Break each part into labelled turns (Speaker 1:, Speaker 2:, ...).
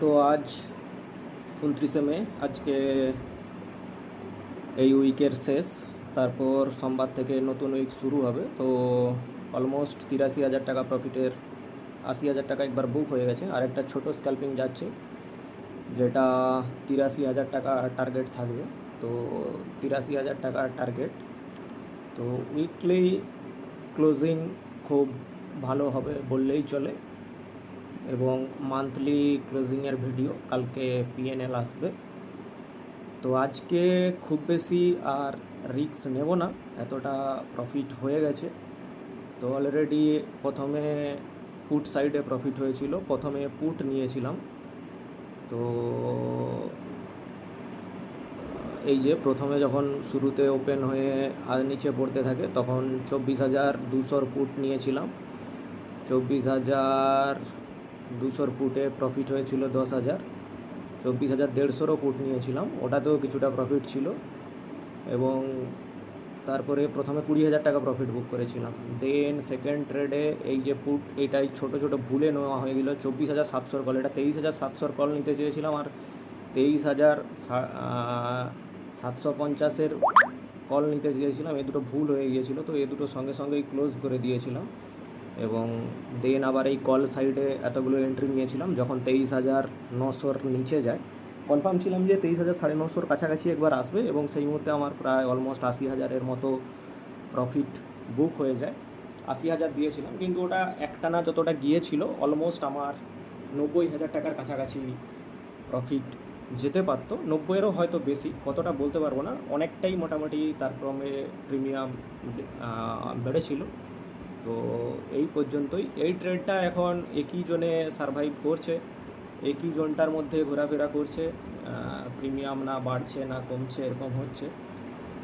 Speaker 1: তো আজ 29শে মে, আজকে এই উইকের শেষ। তারপর সোমবার থেকে নতুন উইক শুরু হবে। তো অলমোস্ট 83,000 টাকা প্রফিটের 80,000 টাকা একবার বুক হয়ে গেছে। আর একটা ছোটো স্ক্যাল্পিং যাচ্ছে, যেটা 83,000 টাকা টার্গেট থাকবে। তো 83,000 টাকার টার্গেট। তো উইকলি ক্লোজিং খুব ভালো হবে বললেই চলে, এবং মান্থলি ক্লোজিংয়ের ভিডিও কালকে পিএনএল আসবে। তো আজকে খুব বেশি আর রিস্ক নেব না, এতটা প্রফিট হয়ে গেছে। তো অলরেডি প্রথমে পুট সাইডে প্রফিট হয়েছিল, প্রথমে পুট নিয়েছিলাম। তো এই যে প্রথমে যখন শুরুতে ওপেন হয়ে আর নিচে পড়তে থাকে, তখন 24,200 পুট নিয়েছিলাম। 24,200 পুটে প্রফিট হয়েছিল 10,000। 24,150 পুট নিয়েছিলাম, ওটাতেও কিছুটা প্রফিট ছিল। এবং তারপরে প্রথমে 20,000 টাকা প্রফিট বুক করেছিলাম। দেন সেকেন্ড ট্রেডে এই যে পুট, এটাই ছোটো ছোটো ভুলে নেওয়া হয়ে গেলো। 24,700 কল, এটা 23,700 কল নিতে চেয়েছিলাম, আর 23,750-এর কল নিতে চেয়েছিলাম। এ দুটো ভুল হয়ে গিয়েছিলো, তো এ দুটো সঙ্গে সঙ্গেই ক্লোজ করে দিয়েছিলাম। এবং দেন আবার এই কল সাইডে এতগুলো এন্ট্রি নিয়েছিলাম। যখন 23,900-র নিচে যায়, কনফার্ম ছিলাম যে 23,950-র কাছাকাছি একবার আসবে, এবং সেই মুহূর্তে আমার প্রায় অলমোস্ট 80,000-এর মতো প্রফিট বুক হয়ে যায়। 80,000 দিয়েছিলাম, কিন্তু ওটা একটানা যতটা গিয়েছিল অলমোস্ট আমার 90,000 টাকার কাছাকাছি প্রফিট যেতে পারতো। 90-এরও হয়তো বেশি, কতটা বলতে পারবো না। অনেকটাই মোটামুটি তার ক্রমে প্রিমিয়াম বেড়েছিল। তো এই পর্যন্তই। এই ট্রেডটা এখন একই জনে সারভাইভ করছে, একই জোনটার মধ্যে ঘোরাফেরা করছে। প্রিমিয়াম না বাড়ছে না কমছে, এরকম হচ্ছে।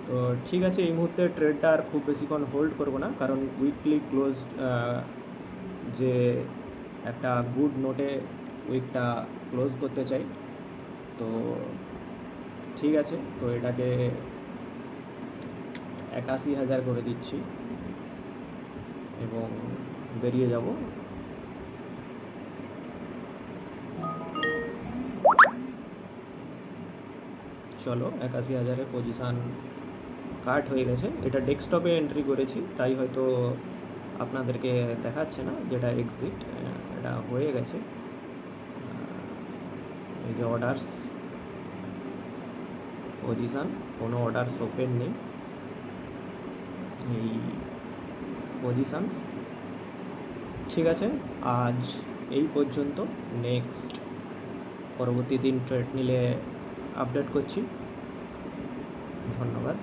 Speaker 1: তো ঠিক আছে, এই মুহূর্তে ট্রেডটা আর খুব বেশিক্ষণ হোল্ড করবো না, কারণ উইকলি ক্লোজ যে একটা গুড নোটে উইকটা ক্লোজ করতে চাই। তো ঠিক আছে, তো এটাকে 81,000 করে দিচ্ছি এবং বেরিয়ে যাব। চলো, 81,000-এ পজিশান কাট হয়ে গেছে। এটা ডেস্কটপে এন্ট্রি করেছি, তাই হয়তো আপনাদেরকে দেখাচ্ছে না, যেটা এক্সিট এটা হয়ে গেছে। এই যে অর্ডারস পজিশান, কোনো অর্ডারস ওপেন নেই। এই পজিশানস। ঠিক আছে, আজ এই পর্যন্ত। নেক্সট পরবর্তী দিন ট্রেড নিলে আপডেট করছি। ধন্যবাদ।